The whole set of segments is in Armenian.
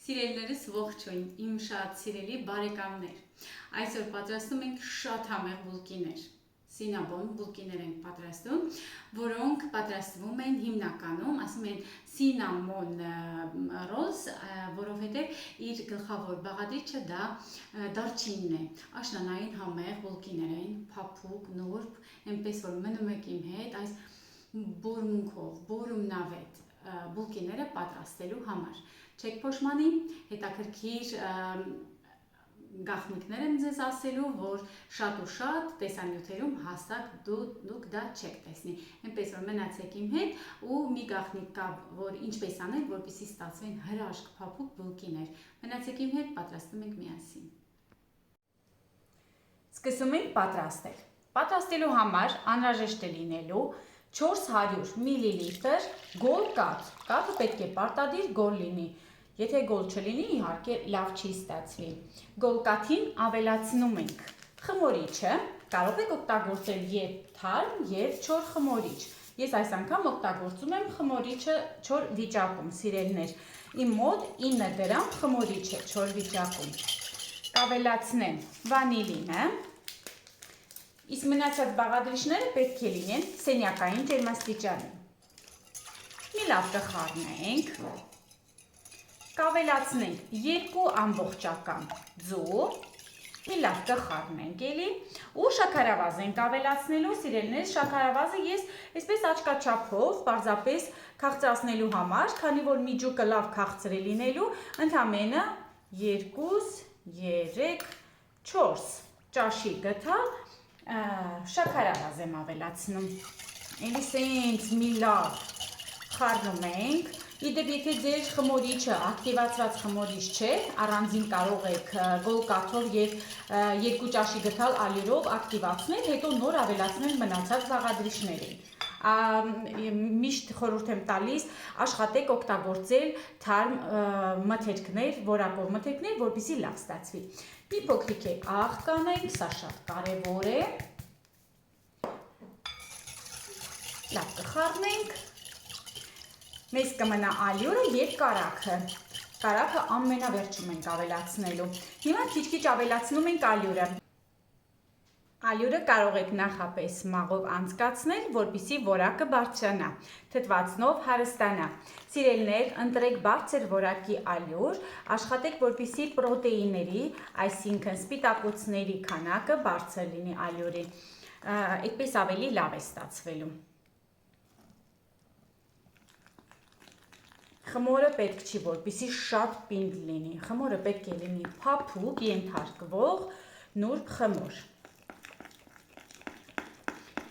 Սիրելիներս ողջույն, իմ շատ սիրելի բարեկամներ։ Այսօր պատրաստում ենք շատ համեղ բուլկիներ։ Սինաբոն բուլկիներ ենք պատրաստում, որոնք պատրաստվում են հիմնականում, ասում են սինամոն ռոլս, որովհետև իր գլխավոր բաղադրիչը դա դարչինն է։ Աշնանային համեղ բուլկիներ են, փափուկ, նուրբ, այնպես որ մնում եք իմ հետ այս բուրմունքով, բուրումնավետ բուլկիները պատրաստելու համար։ Չեք փոշմանի, հետաքրքիր գաղտնիքներ եմ ձեզ ասելու, որ շատ ու շատ տեսանյութերում հաստատ դուք դա չեք տեսնի։ Այնպես որ մնացեք իմ հետ ու մի գաղտնիք կա, որ ինչպես անել, որպեսզի ստացվեն հրաշք փափուկ բուլկիներ։ Մնացեք իմ հետ, պատրաստում ենք միասին։ Սկսում ենք պատրաստել։ Պատրաստելու համար անհրաժեշտ է լինելու 400 մլ գոլ կաթ։ Կաթը պետք է պարտադիր գոլ լինի։ Եթե գոլ չլինի, իհարկե լավ չի ստացվի։ Գոլ կաթին ավելացնում ենք խմորիչը, կարող եք օգտագործել եւ թարմ եւ չոր խմորիչ։ Ես այս անգամ օգտագործում եմ խմորիչը չոր վիճակում, սիրելիներ։ Իմ մոտ 9 գրամ խմորիչ է չոր վիճակում։ Կավելացնեմ վանիլինը։ Իսկ մնացած բաղադրիչները պետք է լինեն սենյակային ջերմաստիճանի։ Մի լավ կխառնենք։ Կավելացնենք 2 ամբողջական ձու, մի լավ կխառնենք էլի ու շաքարավազ ենք ավելացնելու, սիրելիներ, շաքարավազը ես այսպես աչքաչափով, պարզապես քաղցրացնելու համար, քանի որ միջուկը լավ քաղցր է լինելու, ընդամենը 2, 3, 4 ճաշի գթալ շաքարավազ եմ ավելացնում, էլի սենց մի լավ խառնում ենք։ Իդեպ եթե ձեր խմորիչը ակտիվացված խմորիչ չէ, առանձին կարող եք գոլ կաթով եւ 2 ճաշի գթալ ալյուրով ակտիվացնել, հետո նոր ավելացնել մնացած բաղադրիչներին։ Միշտ խորհուրդ եմ տալիս աշխատեք օգտագործել թարմ մթերքներ, որակով մթերքներ, որպեսզի լավ ստացվի։ Մի փոքրիկ է աղ կանենք, սա շատ կարևոր է։ Լավ կխառնենք։ Մեզ կմնա ալյուրը և կարագը։ Կարագը ամենավերջում ենք ավելացնելու։ Հիմա քիչ-քիչ ավելացնում ենք ալյուրը։ Ալյուրը կարող եք նախապես մաղով անցկացնել, որպեսզի որակը բարձրանա, թթվածնով հարստանա։ Սիրելիներ, ընտրեք բարձր որակի ալյուր, աշխատեք, որպեսզի պրոտեինների, այսինքն սպիտակուցների քանակը բարձր լինի ալյուրի։ Այդպես ավելի լավ է ստացվելու։ Խմորը պետք չի, որպեսզի շատ պինդ լինի։ Խմորը պետք է լինի փափուկ, ենթարկվող, նուրբ խմոր։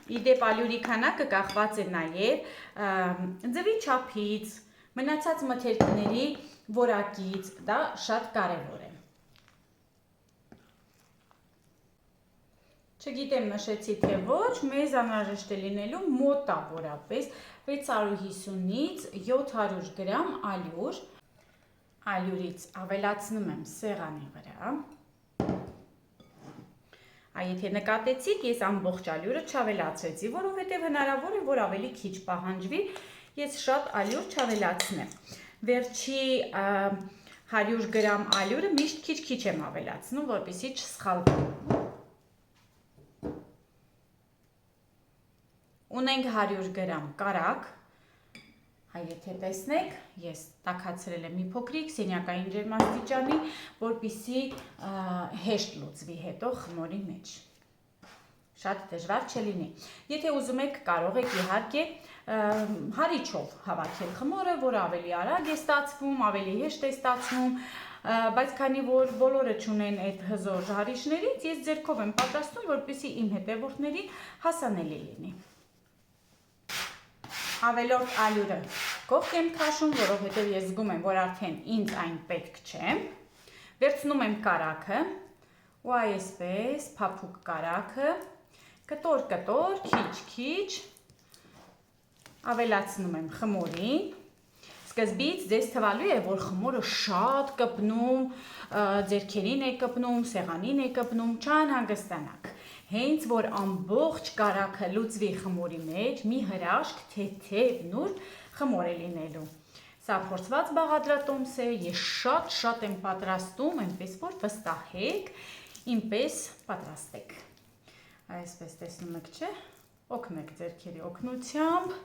Իդեպ ալյուրի քանակը կախված է նաև ձվի չափից, մնացած մթերքների որակից, դա շատ կարևոր է։ Չգիտեմ նշեցի թե ոչ, մեզ անհրաժեշտ է լինելու մոտավորապես 650-ից 700 գրամ ալյուր։ Ալյուրից ավելացնում եմ սեղանի վրա։ Եթե նկատեցիք, ես ամբողջ ալյուրը չավելացրեցի, որովհետև հնարավոր է, որ ավելի քիչ պահանջվի, ես շատ ալյուր չավելացնեմ։ Վերջի 100 գրամ ալյուրը միշտ քիչ-քիչ եմ ավելացնում, որպեսզի չսխալվի։ Ունենք 100 գրամ կարագ, եթե տեսնեք, ես տաքացրել եմ մի փոքրիկ սենյակային ջերմաստիճանի, որպեսզի հեշտ լուծվի հետո խմորի մեջ։ Շատ դժվար չլինի։ Եթե ուզում եք, կարող եք իհարկե հարիչով հավաքել խմորը, որը ավելի արագ է ստացվում, ավելի հեշտ է ստացվում, բայց քանի որ բոլորը չունեն այդ հզոր հարիչներից, ես ձեռքով եմ պատրաստում, որպեսզի իմ հետևորդներին հասանելի լինի։ Ավելորդ ալյուրը կողք եմ քաշում, որովհետև ես զգում եմ, որ արդեն ինձ այն պետք չէ։ Վերցնում եմ կարագը ու այսպես փափուկ կարագը կտոր-կտոր, քիչ-քիչ ավելացնում եմ խմորին։ Սկզբից ձեզ թվալու է, որ խմորը շատ կպնում, ձեռքերին է կպնում, սեղանին է կպնում, չանհանգստանաք։ Հենց որ ամբողջ կարագը լուծվի խմորի մեջ, մի հրաշք թեթև նուրբ խմոր է լինելու։ Սա փորձված բաղադրատոմս է, ես շատ եմ պատրաստում, այնպես որ վստահեք, ինպես պատրաստեք։ Այսպես տեսնում եք, չէ՞, օգնեք ձեռքերի օգնությամբ,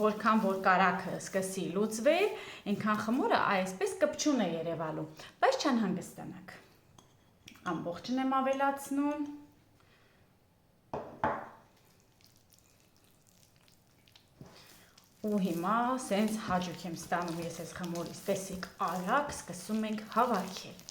որքան որ կարագը սկսի լուծվել, այնքան խմորը այսպես կպչուն է երևալու, բայց չանհանգստանաք։ Ամբողջն եմ ավելացնում։ Ու հիմա սենց հաճույք եմ ստանում ես այս խմորից, տեսիք, արագ սկսում ենք հավաքել։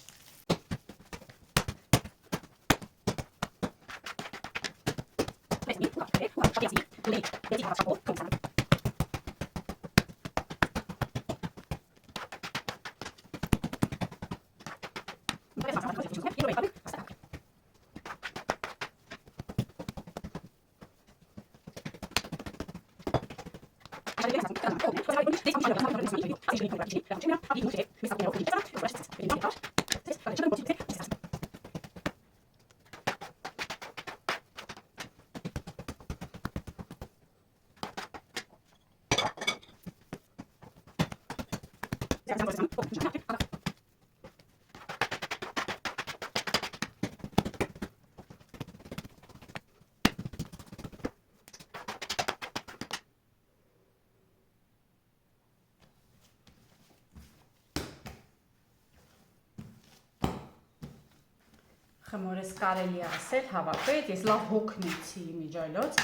Խմորս կարելի է ասել հավաքվեց, ես լավ հոգնեցի իմիջայլոց,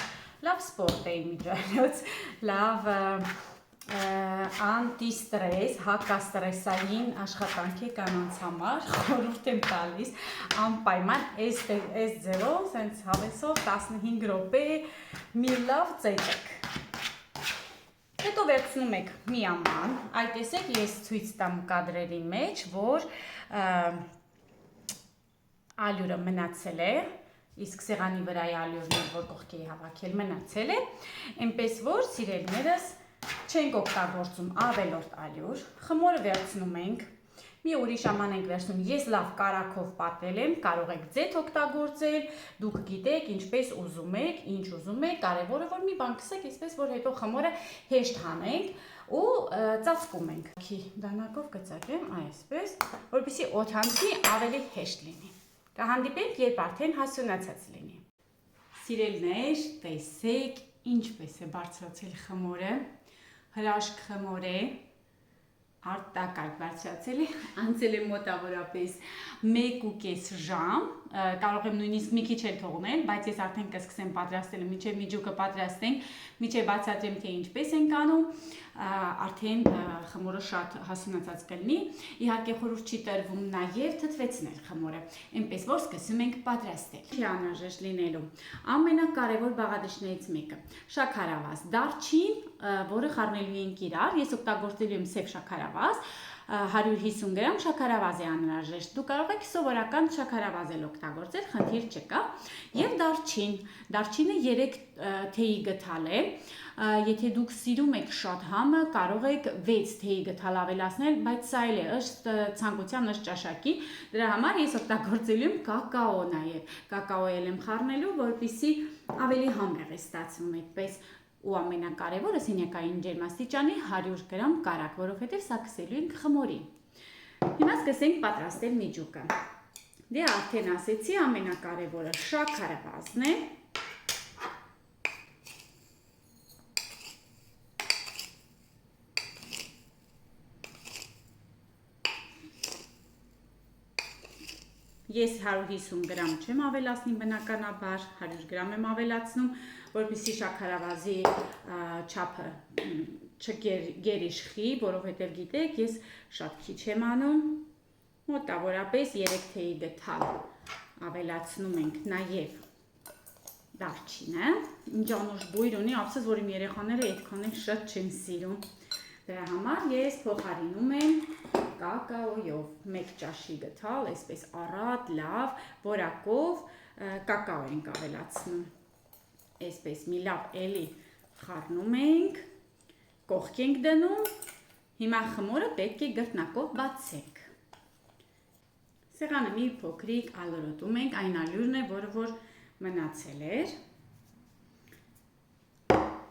լավ սպորտ է իմիջայլոց, լավ անտիստրես, հակաստրեսային աշխատանք է կանանց համար, խորհուրդ եմ տալիս, անպայման այս ձևով, սենց հավեսով 15 րոպե մի լավ ծեծեք։ Հետո վերցնում եք մի աման, այ տեսեք ես ցույց տամ կադրերի մեջ, որ ալյուրը մնացել է, իսկ սեղանի վրայի ալյուրն որ կողքի հավաքել մնացել է, այնպես որ սիրելիներս չենք օգտագործում ավելորդ ալյուր, խմորը վերցնում ենք, մի ուրիշ աման ենք վերցնում, ես լավ կարագով պատել եմ, կարող եք ձեթ օգտագործել, դուք գիտեք ինչպես ուզում եք, ինչ ուզում եք, կարևորը որ մի բան կսեք, այսպես որ հետո խմորը հեշտ հանենք ու ծածկում ենք։ Դանակով կծակեմ այսպես, որպեսզի օդանցի ավելի հեշտ լինի։ Կհանդիպենք, երբ արդեն հասունացած լինի։ Սիրելիներ, տեսեք ինչպես է բարձրացել խմորը, հրաշք խմոր է, արտակարգ բարձրացել է, անցել է մոտավորապես 1.5 ժամ, կարող եմ նույնիսկ մի քիչ էլ թողնել, բայց ես արդեն կսկսեմ պատրաստելը, մինչև միջուկը պատրաստենք, մինչև բացատրեմ թե ինչպես ենք անում, արդեն խմորը շատ հասունացած կլինի, իհարկե խորհուրդ չի տրվում նաև թթվեցնել խմորը, այնպես որ սկսում ենք պատրաստել։ Չի անհրաժեշտ լինելու ամենակարևոր բաղադրիչներից մեկը՝ շաքարավազ, դարչին, որը խառնելու ենք իրար, ես օգտագործելու եմ սև շաքարավազ, 150 գրամ շաքարավազ է անհրաժեշտ, դու կարող եք սովորական շաքարավազ էլ օգտագործել, խնդիր չկա, եւ դարչին, դարչինը 3 թեյի գթալ է, եթե դուք սիրում եք շատ համը, կարող եք 6 թեյի գթալ ավելացնել, բայց սա էլ է ըստ ցանկության, ըստ ճաշակի, դրա համար ես օգտագործելու եմ կակաո նաեւ, կակաո եմ խառնելու, որպեսզի ավելի համեղ է ստացվում այդպես ու ամենակարևորը սենյակային ջերմաստիճանի 100 գրամ կարագ, որովհետև սա քսելու ենք խմորին։ Հիմա սկսենք պատրաստել միջուկը։ Դե արդեն ասեցի, ամենակարևորը շաքարավազն է։ Ես 150 գրամ չեմ ավելացնի բնականաբար, 100 գրամ եմ ավելացնում, որպեսզի շաքարավազի չափը չգերիշխի, որովհետև գիտեք, ես շատ քիչ եմ անում, մոտավորապես 3 թեյի գթալ ավելացնում ենք նաև դարչինը, ինչ անուշ բույր ունի, ապսես որ իմ երեխաները այդքան էլ շատ չեն սիրում, դրա համար ես փոխարինում եմ կակաոյով 1 ճաշի գթալ, այսպես առատ, լավ, որակով կակաո ենք ավելացնում, այսպես մի լավ էլի խառնում ենք, կողք ենք դնում, հիմա խմորը պետք է գրտնակով բացեք, սեղանը մի փոքրիկ ալորոտում ենք, այն ալյուրն է, որը որ մնացել էր,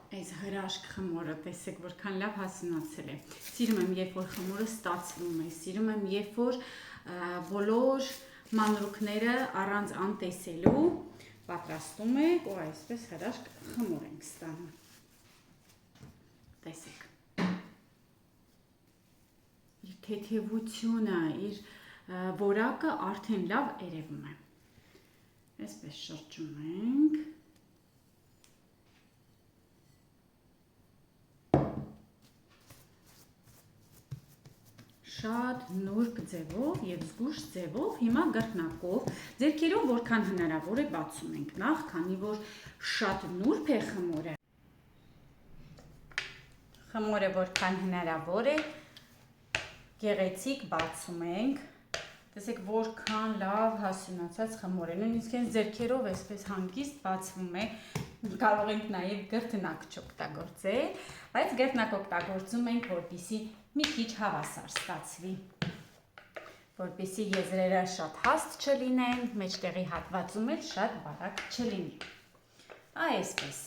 Այս հրաշք խմորը, տեսեք, որքան լավ հասունացել է։ Սիրում եմ, երբ որ խմորը ստացվում է, սիրում եմ, երբ որ բոլոր մանրուքները առանց անտեսելու պատրաստում եք ու այսպես հրաշք խմոր ենք ստանում։ Տեսեք։ Իր թեթևությունը, իր որակը արդեն լավ երևում է։ Այսպես շրջում ենք։ Շատ նուրբ ձևով եւ զգույշ ձևով հիմա գռնակով ձեռքերով որքան հնարավոր է բացում ենք նախ, քանի որ շատ նուրբ է խմորը։ Խմորը որքան հնարավոր է գեղեցիկ բացում ենք։ Տեսեք որքան լավ հասունացած խմոր է, նույնիսկ այն ձեռքերով այսպես հանգիստ բացվում է։ Կարող ենք նաև գրտնակ չօգտագործել, բայց գրտնակ օգտագործում ենք, որպեսզի մի քիչ հավասար ստացվի, որպեսզի եզրերը շատ հաստ չլինեն, մեջտեղի հատվածում էլ շատ բարակ չլինի։ Այսպես,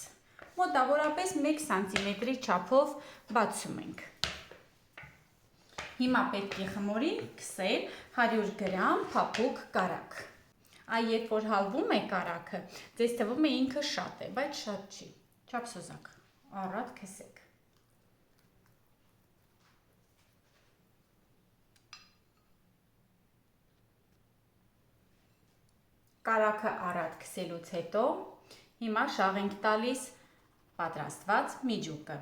մոտավորապես 1 սանտիմետրի չափով բացում ենք։ Հիմա պետք է խմորին քսել 100 գրամ փափուկ կարագ։ Երբ որ հալվում է կարագը, ձեզ թվում է ինքը շատ է, բայց շատ չի։ Չափսոզակ, առատ քսեք։ Կարագը առատ քսելուց հետո հիմա շաղ ենք տալիս պատրաստված միջուկը։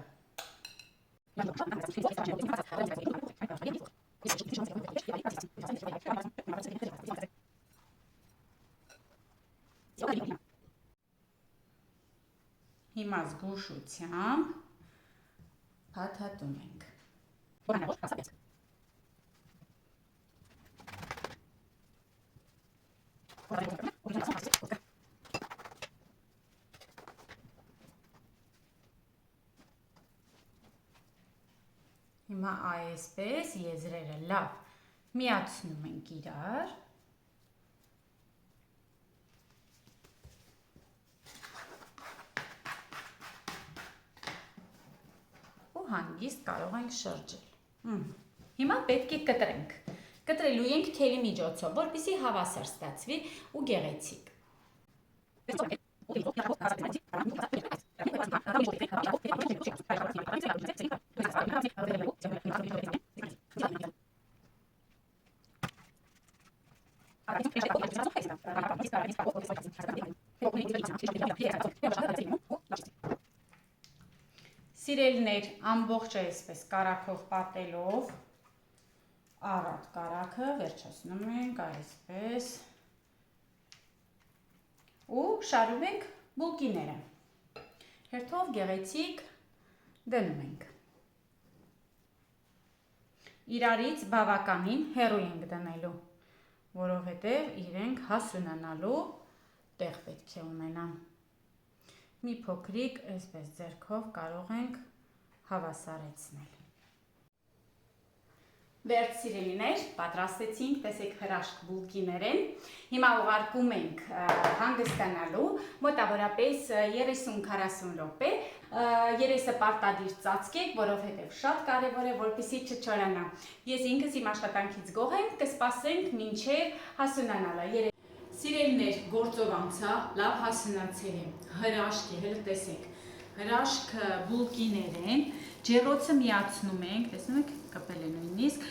Հիմա զգուշությամբ փաթաթում ենք։ Հիմա այսպես եզրերը լավ միացնում ենք իրար։ Ու հանգիստ կարող ենք շրջել։ Հիմա պետք է կտրենք։ Կտրելու ենք թելի միջոցով, որպեսզի հավասար ստացվի ու գեղեցիկ։ Սիրելիներ, ամբողջ այսպես կարագով պատելով առատ կարագը վերջացնում ենք այսպես ու շարում ենք բուլկիները։ Հերթով գեղեցիկ դնում ենք։ Իրարից բավականին հեռու ենք դնելու, որովհետև իրենք հասունանալու տեղ պետք է ունենան։ Մի փոքրիկ այսպես ձեռքով կարող ենք հավասարեցնել։ Վերջ սիրելիներ, պատրաստեցինք, տեսեք հրաշք բուլկիներ են։ Հիմա ուղարկում ենք հանգստանալու մոտավորապես 30-40 րոպե։ Երեսը պարտադիր ծածկեք, որովհետև շատ կարևոր է, որպեսզի չչորանա։ Ես ինքս իմ աշխատանքից գոհ եմ, կսպասենք մինչև հասունանալը։ Սիրելիներ, գործով անցա, լավ հասունացել է, հրաշք է, հենց տեսեք, հրաշք բուլկիներ են, ջեռոցը միացնում ենք, տեսնում եք, կպել է նույնիսկ,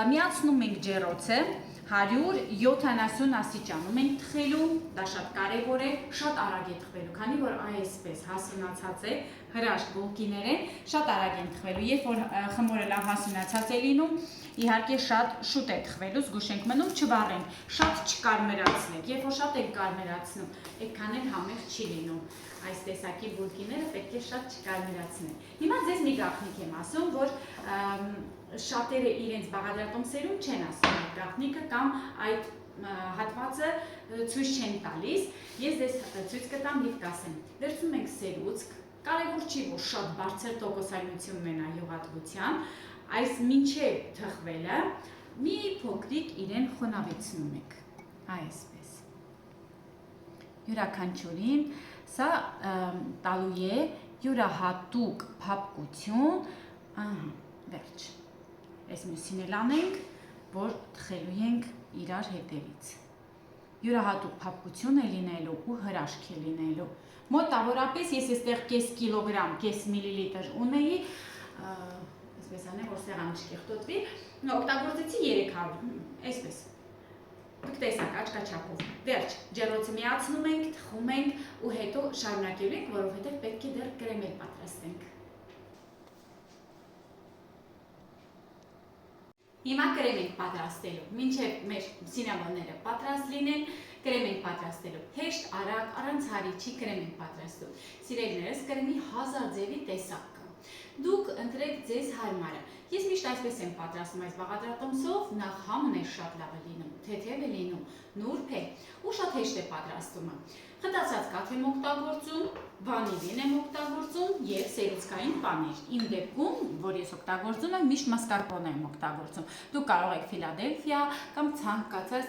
միացնում ենք ջեռոցը 170 աստիճանում ենք թխելու, դա շատ կարևոր է, շատ արագ է թխվելու, քանի որ այսպես հասունացած է, հրաշք բուլկիներ են, շատ արագ են թխվելու, երբ որ խմորը լավ հասունացած է լինում, իհարկե շատ շուտ է թխվելու, զգուշ ենք մնում, չվառենք, շատ չկարմերացնեք, երբ որ շատ եք կարմերացնում, այդքան էլ համեղ չի լինում, այս տեսակի բուլկիները պետք է շատ չկարմերացնեն։ Հիմա ձեզ մի գաղտնիք եմ ասում, որ շատերը իրենց բաղադրատոմսերում չեն ասում այդ գաղտնիքը կամ այդ հատվածը ցույց չեն տալիս, ես ձեզ ցույց կտամ եւ կասեմ, վերցնում ենք սերուցք, կարևոր չի, որ շատ բարձր տոկոսայնություն ունենա յուղատվության, այս մինչև թխվելը մի փոքրիկ իրեն խոնավեցնում եք, այսպես։ Յուրաքանչյուրին սա տալու է յուրահատուկ փափկություն, ահա, վերջ։ Այս մյուսին էլ անենք, որ թխելու ենք իրար հետևից։ Յուրահատուկ փափկություն է լինելու ու հրաշք է լինելու։ Մոտավորապես ես այստեղ կես կիլոգրամ, կես միլիլիտր ունեի, այսպես անեմ, որ սեղանը չկեղտոտվի, օգտագործեցի 300, այսպես։ Դուք տեսակ աչքաչափով։ Վերջ, ջեռոցը միացնում ենք, թխում ենք ու հետո շարունակելու ենք, որովհետև պետք է դեռ կրեմ էլ պատրաստենք։ Հիմա կրեմ ենք պատրաստելու, մինչև մեր սինամոնները պատրաստ լինեն, կրեմ ենք պատրաստելու, հեշտ, արագ, առանց հարիչի կրեմ ենք պատրաստում։ Սիրելիներս, կրեմի 1000 ձևի տեսակ կա։ Դուք ընտրեք ձեզ հարմարը։ Ես միշտ այսպես եմ պատրաստում այս բաղադրատոմսով, նախ համն է շատ լավ է լինում, թեթև է լինում, նուրբ է ու շատ հեշտ է պատրաստումը։ Խտացած կաթ եմ օգտագործում, վանիլին եմ օգտագործում եւ սերուցքային պանիր։ Իմ դեպքում, որ ես օգտագործում եմ, միշտ մասկարպոնե եմ օգտագործում։ Դուք կարող եք Ֆիլադելֆիա կամ ցանկացած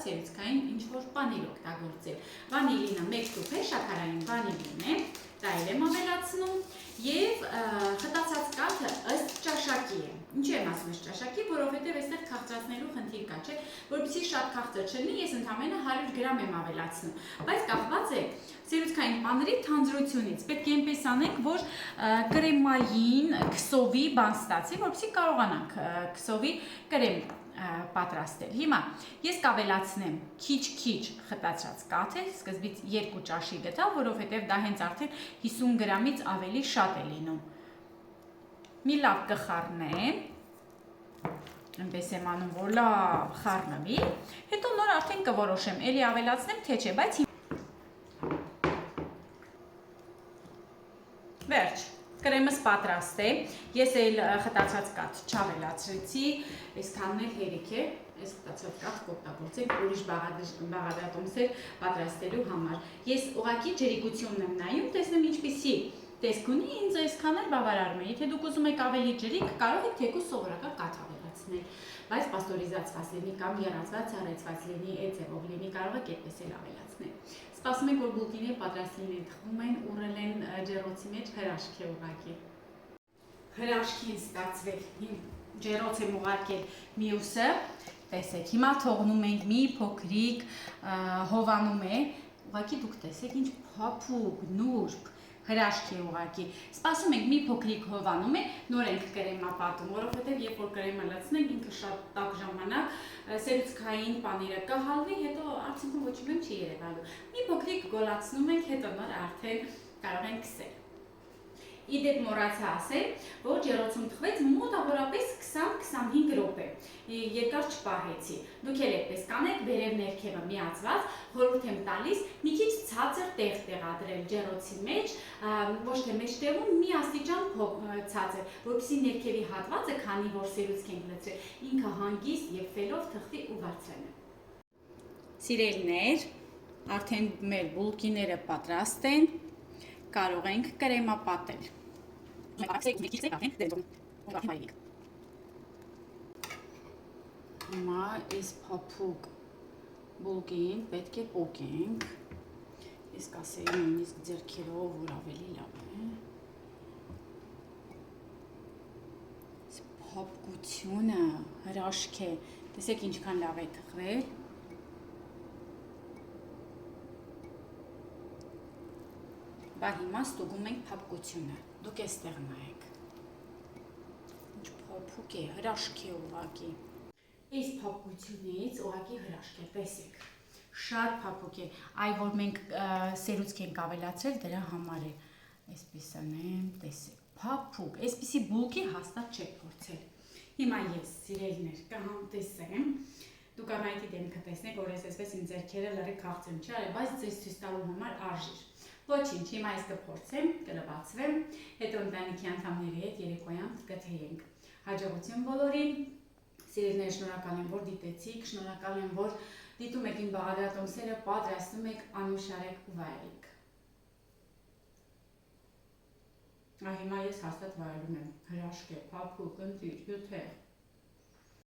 սերուցքային ինչ-որ պանիր օգտագործել։ Վանիլինը 1 տուփ է, շաքարային վանիլին է, դա էլ եմ ավելացնում եւ խտացած կաթը ըստ ճաշակի է։ Ինչու եմ ասում ըստ ճաշակի, որովհետեւ այստեղ քաղցրացնելու խնդիր կա, չէ՞, որովհետեւ շատ քաղցր չլինի, ես ընդամենը 100 գրամ եմ ավելացնում, բայց կախված է սերուցքային պանիրի թանձրությունից։ Պետք է այնպես անենք, որ կրեմային քսովի բան ստացի, որպեսզի կարողանանք քսովի կրեմ պատրաստել։ Հիմա ես կավելացնեմ քիչ խտացած կաթ, սկզբից 2 ճաշի գտա, որովհետև դա հենց արդեն 50 գրամից ավելի շատ է լինում։ Մի լավ կխառնեմ, այնպես եմ անում, որ լավ խառնվի, հետո նոր արդեն կորոշեմ, էլի ավելացնեմ, թե չէ, բայց վերջ, կրեմս պատրաստ է, ես էլ խտացած կաթ չավելացրեցի, այսքանն էլ հերիք է, այս խտացած կաթ կօգտագործեմ ուրիշ բաղադրատոմսեր պատրաստելու համար։ Ես ուղղակի ջրիկությունն եմ նայում, տեսնեմ ինչպիսի տեսք ունի, ինձ այսքան էլ բավարարում է։ Եթե դուք ուզում եք ավելի ջրիկ, կարող եք թեկուզ սովորական կաթ ավելացնել, բայց պաստորիզացված լինի կամ եռացված, սառեցված լինի, այդ ձևով լինի, կարող եք այդպես էլ ավելացնել։ Սպասում ենք, որ բուլկիները պատրաստ լինեն, թխվում են, ուռել են ջեռոցի մեջ, հրաշք է ուղղակի։ Հրաշք են ստացվել։ Ջեռոց եմ ուղարկել մյուսը, տեսեք, հիմա թողնում ենք մի փոքրիկ հովանում է, ուղղակի դուք տեսեք ինչ փափուկ, նուրբ, հրաշք է ուղղակի։ Սպասում ենք մի փոքրիկ հովանում է, նոր ենք կրեմա պատում, որովհետև երբ որ կրեմը լցնենք, ինքը շատ տաք ժամանակ սերուցքային պանիրը կհալվի, հետո արդյունքում ոչ մի բան չի երևալու։ Մի փոքրիկ գոլացնում ենք, հետո նոր արդեն կարող ենք քսել։ Իդեպ մոռացա ասել, որ ջեռոցում թխվեց մոտավորապես 20-25 րոպե, երկար չպահեցի։ Դուք էլ այդպես կանեք, վերև ներքևը միացված, խորհուրդ եմ տալիս մի քիչ ցածր տեղ տեղադրել ջեռոցի մեջ, ոչ թե մեջտեղում մի աստիճան ցածր, որպեսզի ներքևի հատվածը, քանի որ սերուցք ենք լցրել, ինքը հանգիստ եւ ֆելով թխվի ու բարձրանա։ Սիրելիներ, արդեն մեր բուլկիները պատրաստ են, կարող ենք կրեմա պատել։ Հիմա այս փափուկ բուլկին պետք է պոկենք, ես կասեի նույնիսկ ձեռքերով, որ ավելի լավ է։ Այս փափկությունը հրաշք է, տեսեք ինչքան լավ է թխվել։ Բա հիմա ստուգում ենք փափկությունը, դուք էստեղ նայեք, ինչ փափուկ է, հրաշք է ուղղակի, այս փափկությունից ուղղակի հրաշք է, տեսեք, շատ փափուկ է, այ որ մենք սերուցք ենք ավելացրել, դրա համար է, այսպես անեմ, տեսեք, փափուկ, այսպիսի բուլկի հաստատ չեք փորձել, հիմա ես սիրելիներ կհամտեսեմ, դուք առայտի դեմքը տեսնեք, որ ես այսպես իմ ձեռքերը լրիվ քաղցր չի արել, բայց ձեզ ցույց տալու համար արժիր։ Ոչինչ, հիմա ես կփորձեմ, կլվացվեմ, հետո ընտանիքի անդամների հետ երեկոյան կթեյենք։ Հաջողություն բոլորին, սիրելիներ, շնորհակալ եմ, որ դիտեցիք, շնորհակալ եմ, որ դիտում եք իմ բաղադրատոմսերը, պատրաստում եք, անուշարեք ու վայելեք։ Հիմա ես հաստատ վայելում եմ, հրաշք է, փափուկ, ընտիր, հյութեղ։